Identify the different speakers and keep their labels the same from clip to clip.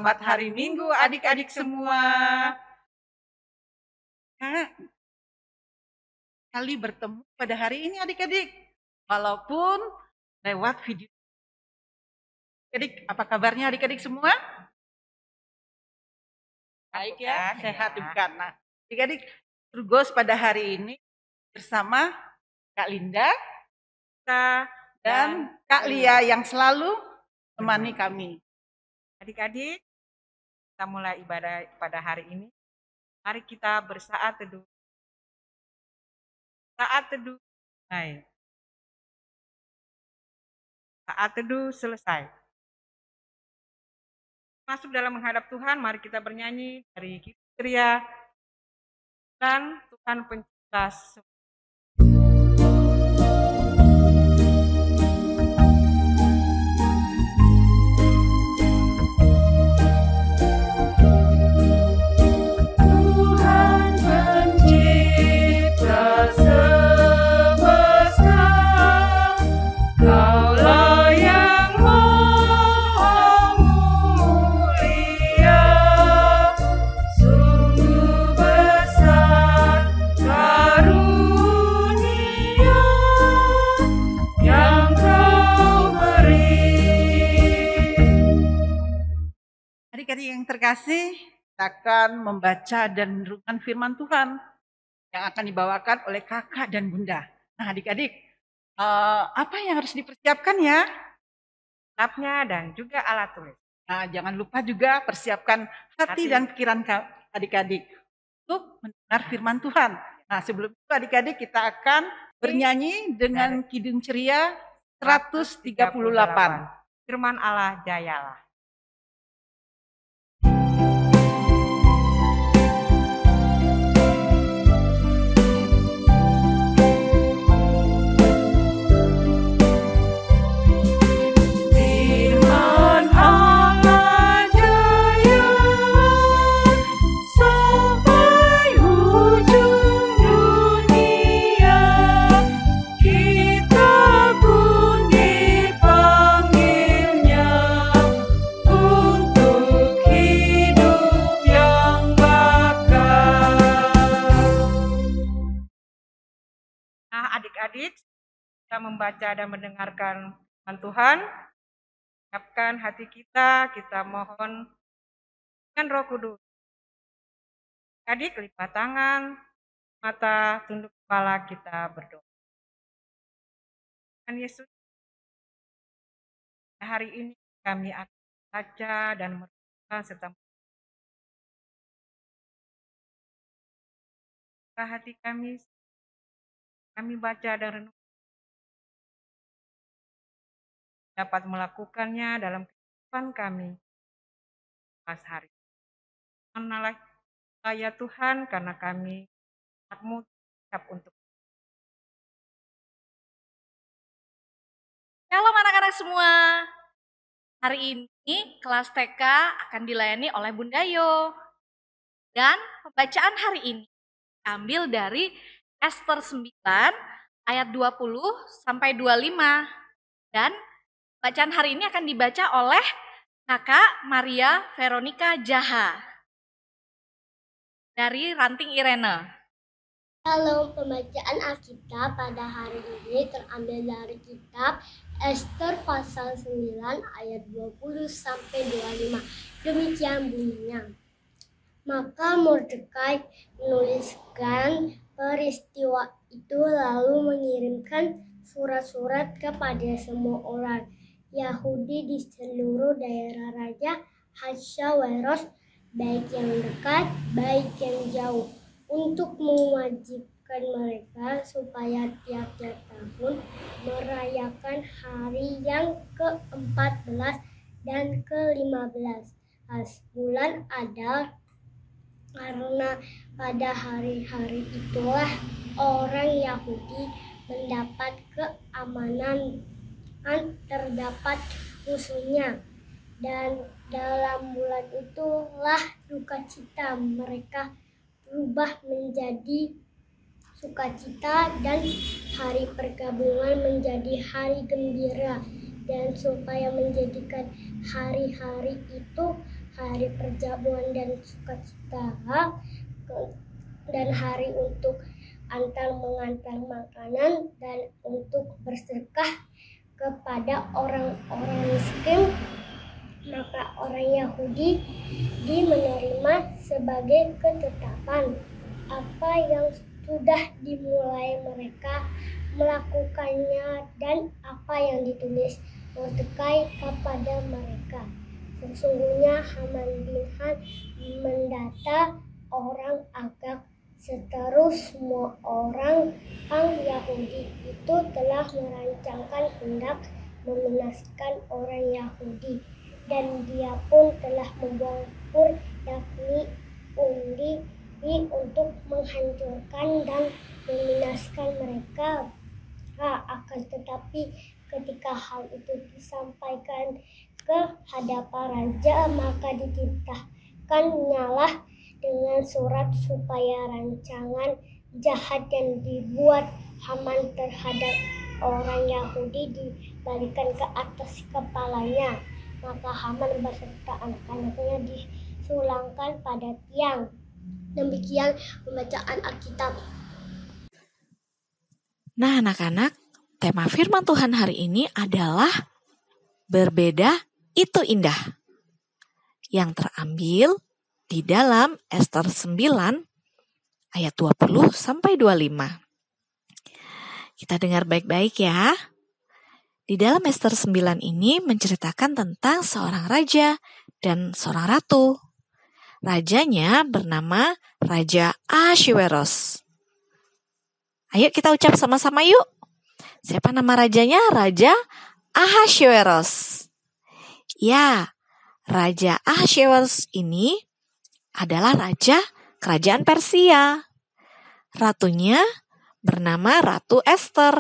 Speaker 1: Selamat hari Minggu adik-adik semua. Kali bertemu pada hari ini adik-adik. Walaupun lewat video. Adik, apa kabarnya adik-adik semua? Baik ya, sehat juga. Nah, adik-adik terus pada hari ini bersama Kak Linda dan Kak Lia yang selalu menemani kami.
Speaker 2: Adik-adik, kita mulai ibadah pada hari ini. Mari kita bersaat teduh. Saat teduh selesai. Saat teduh selesai. Masuk dalam menghadap Tuhan, mari kita bernyanyi dari Kriteria dan Tuhan Pencipta semua.
Speaker 1: Adik-adik yang terkasih, kita akan membaca dan merenungkan firman Tuhan yang akan dibawakan oleh kakak dan bunda. Nah adik-adik, apa yang harus dipersiapkan ya?
Speaker 2: Kitabnya dan juga alat tulis.
Speaker 1: Nah jangan lupa juga persiapkan hati dan pikiran adik-adik untuk mendengar firman Tuhan. Nah sebelum itu adik-adik kita akan bernyanyi dengan Kidung Ceria 138.
Speaker 2: Firman Allah jayalah. Adik-adik, kita membaca dan mendengarkan firman Tuhan, siapkan hati kita mohon dengan Roh Kudus. Adik, lipat tangan, mata, tunduk kepala, kita berdoa. Tuhan Yesus, hari ini kami akan baca dan merenungkan serta hati kami baca dan renung dapat melakukannya dalam kehidupan kami pas hari. Menalah ya Tuhan, karena kami anakmu siap untuk.
Speaker 3: Shalom anak-anak semua. Hari ini kelas TK akan dilayani oleh Bunda Yo. Dan pembacaan hari ini ambil dari Ester 9 ayat 20 sampai 25. Dan bacaan hari ini akan dibaca oleh Kakak Maria Veronica Jaha dari Ranting Irene.
Speaker 4: Halo, pembacaan Alkitab pada hari ini terambil dari kitab Ester pasal 9 ayat 20 sampai 25. Demikian bunyinya. Maka Mordekai menuliskan peristiwa itu lalu mengirimkan surat-surat kepada semua orang Yahudi di seluruh daerah Raja Ahasuerus, baik yang dekat, baik yang jauh, untuk mewajibkan mereka supaya tiap-tiap tahun merayakan hari yang ke-14 dan ke-15 bulan Adar, karena pada hari-hari itulah orang Yahudi mendapat keamanan terdapat musuhnya, dan dalam bulan itulah duka cita mereka berubah menjadi sukacita dan hari perkabungan menjadi hari gembira, dan supaya menjadikan hari-hari itu hari perjamuan dan sukacita, dan hari untuk mengantar makanan dan untuk bersedekah kepada orang-orang miskin, maka orang Yahudi menerima sebagai ketetapan apa yang sudah dimulai mereka melakukannya dan apa yang ditulis Mordekai kepada mereka. Sesungguhnya Haman bin Han mendata orang Agag, seterus semua orang Yahudi itu telah merancangkan hendak membinasakan orang Yahudi, dan dia pun telah membuang Pur, yakni undi, untuk menghancurkan dan membinasakan mereka. Akan tetapi ketika hal itu disampaikan ke hadapan raja, maka dititahkan nyalah dengan surat supaya rancangan jahat yang dibuat Haman terhadap orang Yahudi dibalikan ke atas kepalanya. Maka Haman beserta anak-anaknya disulangkan pada tiang. Demikian pembacaan Alkitab.
Speaker 5: Nah, anak-anak, tema firman Tuhan hari ini adalah berbeda itu indah, yang terambil di dalam Ester 9 ayat 20 sampai 25. Kita dengar baik-baik ya. Di dalam Ester 9 ini menceritakan tentang seorang raja dan seorang ratu. Rajanya bernama Raja Ahasweros. Ayo kita ucap sama-sama yuk. Siapa nama rajanya? Raja Ahasweros. Ya, Raja Ahasweros ini adalah raja kerajaan Persia. Ratunya bernama Ratu Ester.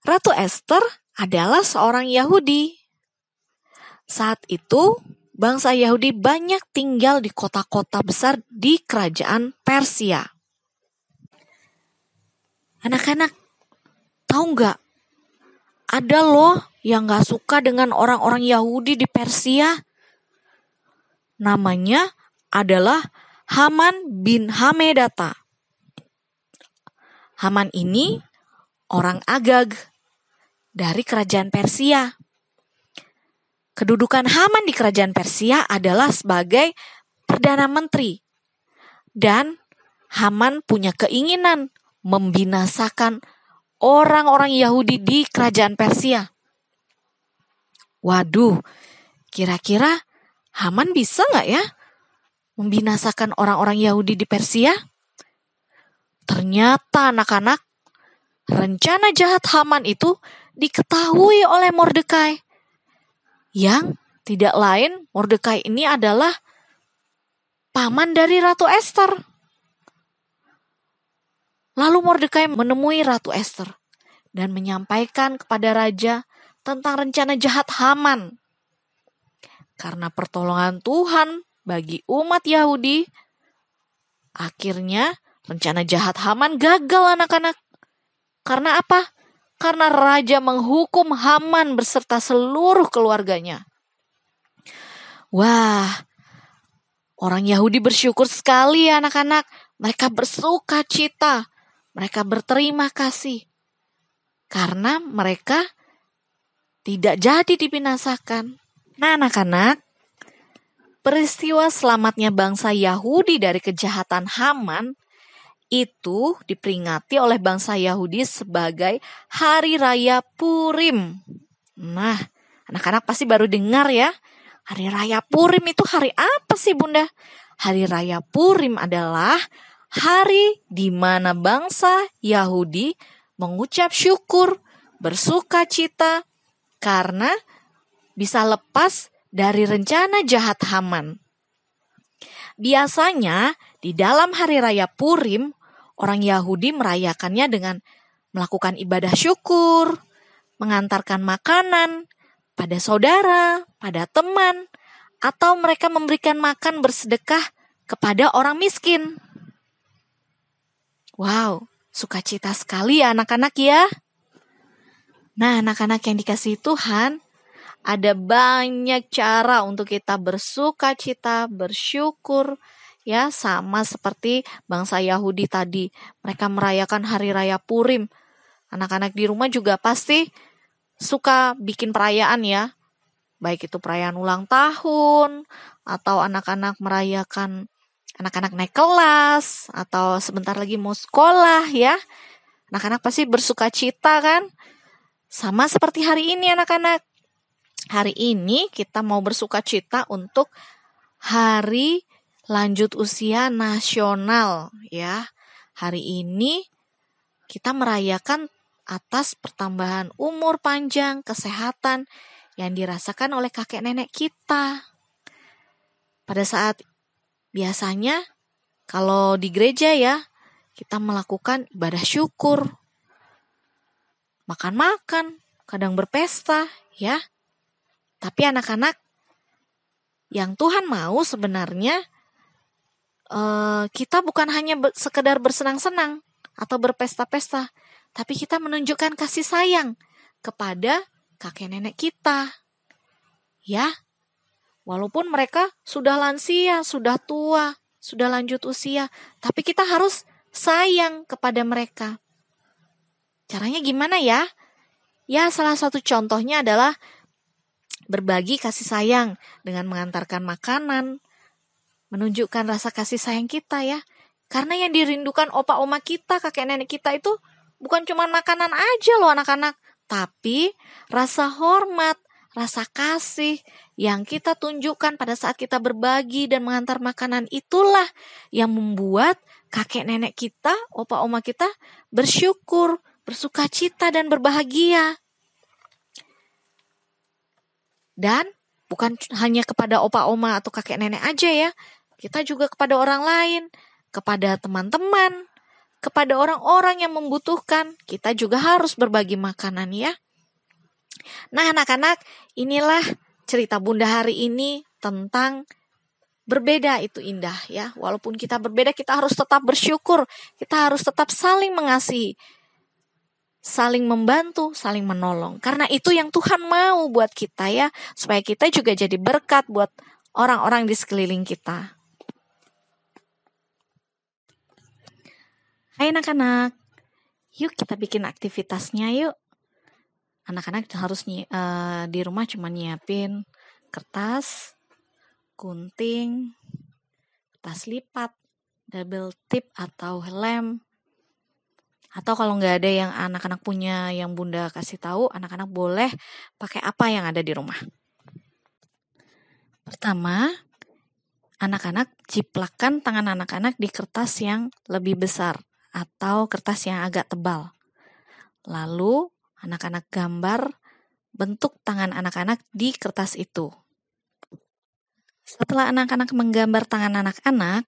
Speaker 5: Ratu Ester adalah seorang Yahudi. Saat itu, bangsa Yahudi banyak tinggal di kota-kota besar di kerajaan Persia. Anak-anak, tahu nggak? Ada loh yang nggak suka dengan orang-orang Yahudi di Persia. Namanya adalah Haman bin Hamedata. Haman ini orang Agag dari kerajaan Persia. Kedudukan Haman di kerajaan Persia adalah sebagai Perdana Menteri. Dan Haman punya keinginan membinasakan orang-orang Yahudi di kerajaan Persia. Waduh, kira-kira Haman bisa nggak ya membinasakan orang-orang Yahudi di Persia? Ternyata anak-anak, rencana jahat Haman itu diketahui oleh Mordekai. Yang tidak lain, Mordekai ini adalah paman dari Ratu Ester. Lalu Mordekai menemui Ratu Ester dan menyampaikan kepada raja tentang rencana jahat Haman. Karena pertolongan Tuhan bagi umat Yahudi, akhirnya rencana jahat Haman gagal anak-anak. Karena apa? Karena raja menghukum Haman beserta seluruh keluarganya. Wah, orang Yahudi bersyukur sekali ya anak-anak. Mereka bersuka cita. Mereka berterima kasih. Karena mereka tidak jadi dibinasakan. Nah anak-anak, peristiwa selamatnya bangsa Yahudi dari kejahatan Haman itu diperingati oleh bangsa Yahudi sebagai Hari Raya Purim. Nah, anak-anak pasti baru dengar ya. Hari Raya Purim itu hari apa sih Bunda? Hari Raya Purim adalah hari di mana bangsa Yahudi mengucap syukur, bersuka cita karena bisa lepas dari rencana jahat Haman. Biasanya di dalam hari raya Purim, orang Yahudi merayakannya dengan melakukan ibadah syukur, mengantarkan makanan pada saudara, pada teman, atau mereka memberikan makan bersedekah kepada orang miskin. Wow, sukacita sekali ya anak-anak ya. Nah, anak-anak yang dikasihi Tuhan, Ada banyak cara untuk kita bersuka cita, bersyukur, ya, sama seperti bangsa Yahudi tadi. Mereka merayakan hari raya Purim. Anak-anak di rumah juga pasti suka bikin perayaan ya. Baik itu perayaan ulang tahun, atau anak-anak merayakan anak-anak naik kelas, atau sebentar lagi mau sekolah ya. Anak-anak pasti bersuka cita kan? Sama seperti hari ini anak-anak. Hari ini kita mau bersuka cita untuk hari lanjut usia nasional ya. Hari ini kita merayakan atas pertambahan umur panjang, kesehatan yang dirasakan oleh kakek nenek kita. Pada saat biasanya kalau di gereja ya, kita melakukan ibadah syukur. Makan-makan, kadang berpesta ya. Tapi anak-anak, yang Tuhan mau sebenarnya kita bukan hanya sekedar bersenang-senang atau berpesta-pesta, tapi kita menunjukkan kasih sayang kepada kakek nenek kita. Ya, walaupun mereka sudah lansia, sudah tua, sudah lanjut usia, tapi kita harus sayang kepada mereka. Caranya gimana ya? Ya, salah satu contohnya adalah berbagi kasih sayang dengan mengantarkan makanan, menunjukkan rasa kasih sayang kita ya. Karena yang dirindukan opa oma kita, kakek nenek kita itu bukan cuma makanan aja loh anak-anak, tapi rasa hormat, rasa kasih yang kita tunjukkan pada saat kita berbagi dan mengantar makanan, itulah yang membuat kakek nenek kita, opa oma kita bersyukur, bersuka cita dan berbahagia. Dan bukan hanya kepada opa oma atau kakek nenek aja ya. Kita juga kepada orang lain, kepada teman-teman, kepada orang-orang yang membutuhkan. Kita juga harus berbagi makanan ya. Nah anak-anak, inilah cerita Bunda hari ini tentang berbeda itu indah ya. Walaupun kita berbeda, kita harus tetap bersyukur. Kita harus tetap saling mengasihi, saling membantu, saling menolong. Karena itu yang Tuhan mau buat kita ya. Supaya kita juga jadi berkat buat orang-orang di sekeliling kita. Hai anak-anak, yuk kita bikin aktivitasnya yuk. Anak-anak harus di rumah cuma nyiapin kertas, gunting, kertas lipat, double tip atau lem. Atau kalau nggak ada yang anak-anak punya yang Bunda kasih tahu, anak-anak boleh pakai apa yang ada di rumah. Pertama, anak-anak jiplakan tangan anak-anak di kertas yang lebih besar atau kertas yang agak tebal. Lalu, anak-anak gambar bentuk tangan anak-anak di kertas itu. Setelah anak-anak menggambar tangan anak-anak,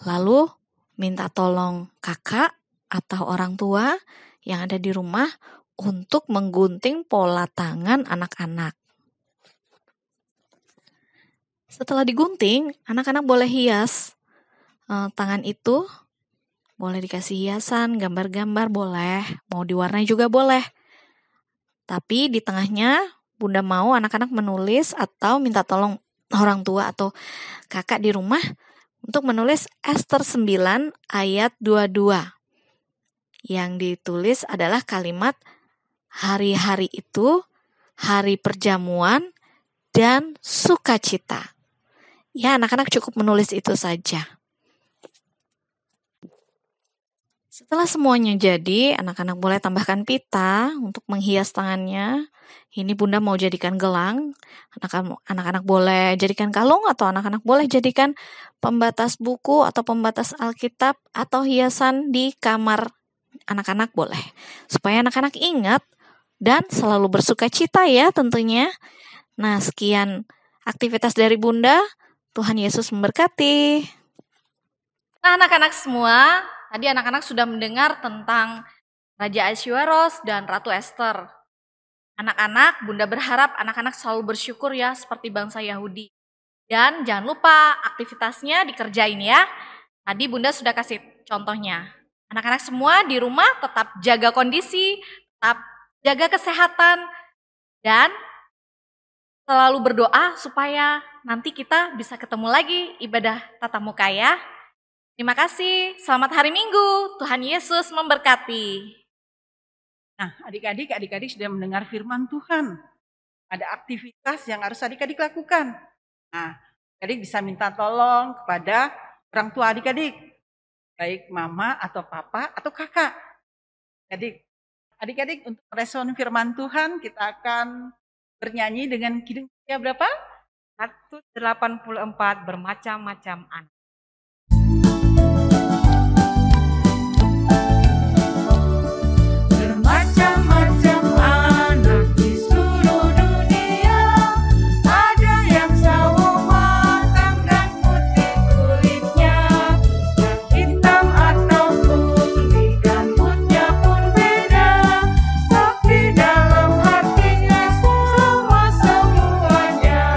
Speaker 5: lalu minta tolong kakak atau orang tua yang ada di rumah untuk menggunting pola tangan anak-anak. Setelah digunting, anak-anak boleh hias tangan itu, boleh dikasih hiasan, gambar-gambar boleh, mau diwarnai juga boleh. Tapi di tengahnya Bunda mau anak-anak menulis atau minta tolong orang tua atau kakak di rumah untuk menulis Ester 9 ayat 22. Yang ditulis adalah kalimat hari-hari itu, hari perjamuan, dan sukacita. Ya, anak-anak cukup menulis itu saja. Setelah semuanya jadi, anak-anak boleh tambahkan pita untuk menghias tangannya. Ini Bunda mau jadikan gelang. Anak-anak boleh jadikan kalung atau anak-anak boleh jadikan pembatas buku atau pembatas Alkitab atau hiasan di kamar anak-anak boleh. Supaya anak-anak ingat dan selalu bersuka cita ya tentunya. Nah, sekian aktivitas dari Bunda. Tuhan Yesus memberkati.
Speaker 3: Nah, anak-anak semua, tadi anak-anak sudah mendengar tentang Raja Ahasuerus dan Ratu Ester. Anak-anak, Bunda berharap anak-anak selalu bersyukur ya seperti bangsa Yahudi. Dan jangan lupa aktivitasnya dikerjain ya. Tadi Bunda sudah kasih contohnya. Anak-anak semua di rumah tetap jaga kondisi, tetap jaga kesehatan, dan selalu berdoa supaya nanti kita bisa ketemu lagi ibadah tatap muka ya. Terima kasih, selamat hari Minggu, Tuhan Yesus memberkati.
Speaker 1: Nah, adik-adik sudah mendengar firman Tuhan. Ada aktivitas yang harus adik-adik lakukan. Nah, adik bisa minta tolong kepada orang tua adik-adik, baik mama atau papa atau kakak. Adik-adik untuk merespon firman Tuhan, kita akan bernyanyi dengan kidung berapa?
Speaker 2: 184 bermacam-macam anak. Bermacam-macam anak di seluruh dunia, ada yang sawo matang dan putih kulitnya, yang hitam atau kuning rambutnya pun beda, tapi dalam hatinya sama semuanya.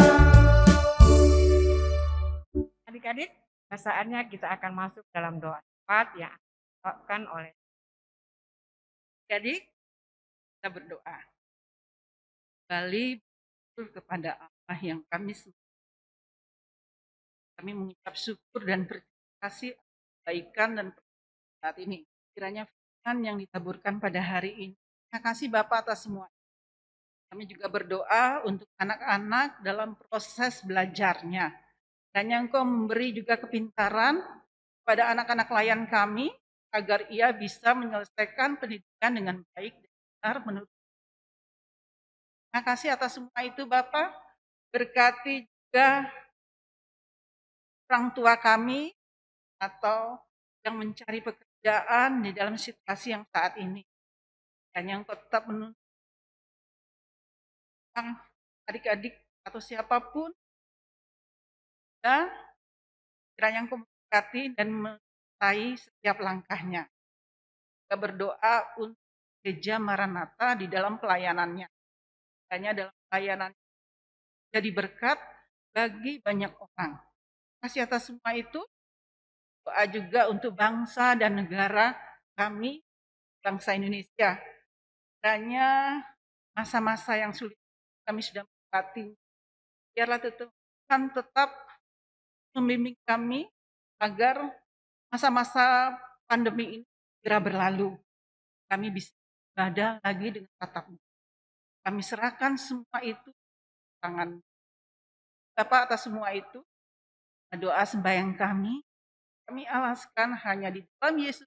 Speaker 2: Adik-adik, saatnya kita akan masuk dalam doa cepat yang dibawakan oleh
Speaker 1: Adik, kita berdoa. Kembali kepada Allah yang kami sembah. Kami mengucap syukur dan berterima kasih atas kebaikan dan pertolongan saat ini. Kiranya firman yang ditaburkan pada hari ini. Terima kasih Bapak atas semua. Kami juga berdoa untuk anak-anak dalam proses belajarnya. Dan yang Engkau memberi juga kepintaran kepada anak-anak klien kami, agar ia bisa menyelesaikan pendidikan dengan baik dan benar menurut. Terima kasih atas semua itu Bapak. Berkati juga orang tua kami atau yang mencari pekerjaan di dalam situasi yang saat ini. Dan yang tetap menuntut adik-adik atau siapapun, ya, kiranya Engkau memberkati dan setiap langkahnya. Kita berdoa untuk Gereja Maranatha di dalam pelayanannya. Hanya dalam pelayanan jadi berkat bagi banyak orang. Terima kasih atas semua itu. Doa juga untuk bangsa dan negara kami, bangsa Indonesia. Kiranya masa-masa yang sulit kami sudah melewati. Biarlah Tuhan tetap membimbing kami agar masa-masa pandemi ini segera berlalu. Kami bisa beribadah lagi dengan tatap muka. Kami serahkan semua itu di tangan Bapak atas semua itu. Doa sembahyang kami alaskan hanya di dalam Yesus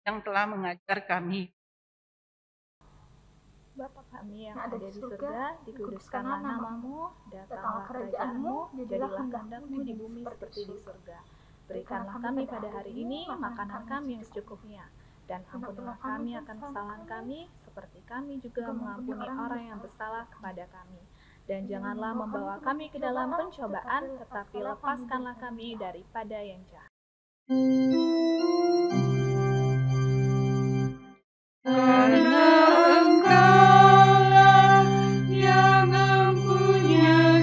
Speaker 1: yang telah mengajar kami.
Speaker 6: Bapa kami yang ada di surga, dikuduskanlah namamu, datanglah kerajaanmu, jadilah kehendakmu di bumi seperti di surga. Berikanlah kami pada hari ini makanan kami yang secukupnya, dan ampunilah kami akan kesalahan kami, seperti kami juga mengampuni orang yang bersalah kepada kami. Dan janganlah membawa kami ke dalam pencobaan, tetapi lepaskanlah kami daripada yang jahat.
Speaker 2: Karena Engkaulah yang mempunyai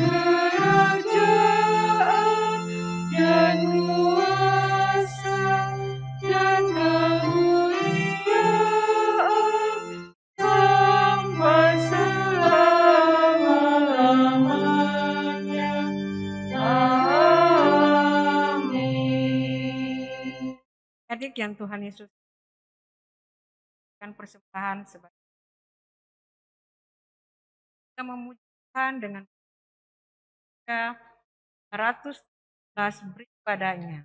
Speaker 2: kerajaan dan kuasa dan kemuliaan sampai selama-lamanya. Amin. Adik yang Tuhan Yesus persembahan sebagai kita memuji Tuhan dengan 111 beri padanya.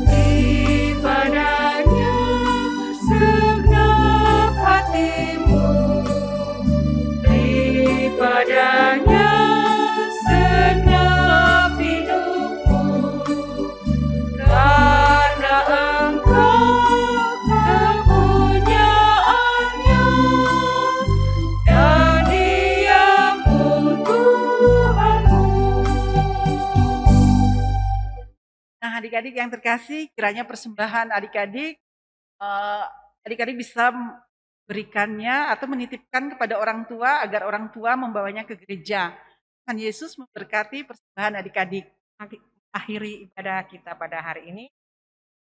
Speaker 2: Beri padanya segenap hatimu, beri padanya segenap hidupmu, karena Engkau kepunyaannya, dan Dia pun Tuhanmu.
Speaker 1: Nah, adik-adik yang terkasih, kiranya persembahan adik-adik bisa berikannya atau menitipkan kepada orang tua agar orang tua membawanya ke gereja. Tuhan Yesus memberkati persembahan adik-adik.
Speaker 2: Akhiri ibadah kita pada hari ini.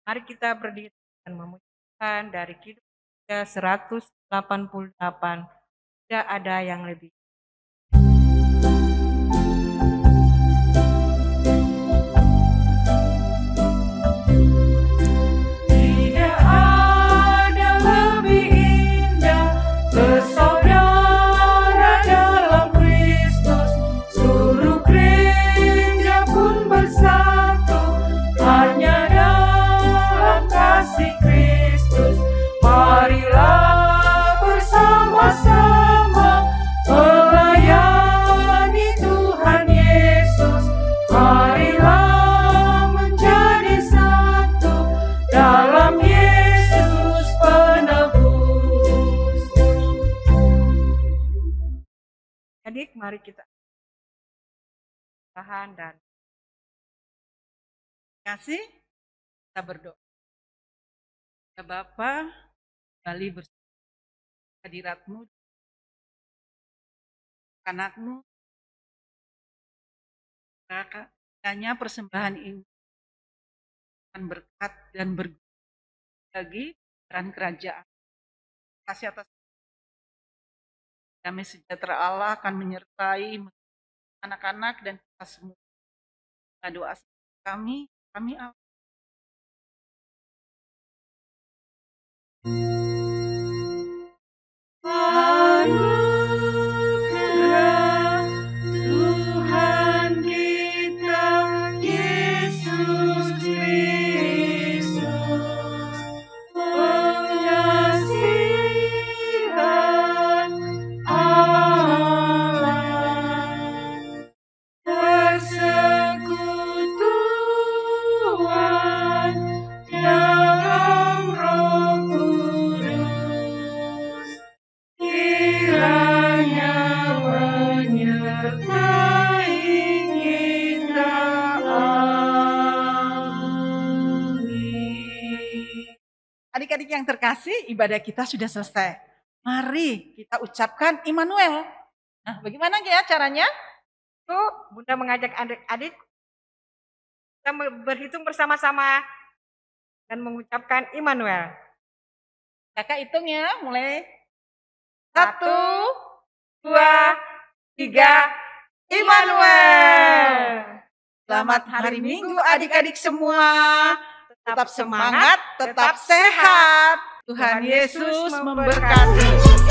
Speaker 2: Mari kita berdiri dan memuji Tuhan dari Kidung 188. Tidak ada yang lebih.
Speaker 7: Tidak ada lebih indah bersaudara dalam Kristus. Seluruh gereja pun bersatu hanya dalam kasih Kristus. Marilah bersama-sama melayani Tuhan Yesus. Marilah menjadi satu dalam Yesus penebus.
Speaker 2: Adik, mari kita tahan dan
Speaker 1: Kasih, kita berdoa. Ya Bapa, kembali bersama hadirat-Mu, anak-Mu, hanya persembahan ini akan berkat dan berguna bagi peran kerajaan. Kasih atas damai sejahtera Allah akan menyertai anak-anak dan kita semua. Doa kami Allah.
Speaker 7: Anugerah Tuhan kita Yesus Kristus, pengasihan Allah, persekutuan dalam Roh Kudus, kiranya menyertai kita. Amin.
Speaker 1: Adik-adik yang terkasih, ibadah kita sudah selesai. Mari kita ucapkan Immanuel. Nah, bagaimana ya caranya?
Speaker 2: itu, Bunda mengajak adik-adik kita berhitung bersama-sama dan mengucapkan Immanuel.
Speaker 1: Kakak hitung ya, mulai
Speaker 2: 1, 2, 3, Immanuel.
Speaker 1: Selamat hari Minggu adik-adik semua. Tetap semangat, tetap sehat. Tuhan Yesus memberkati.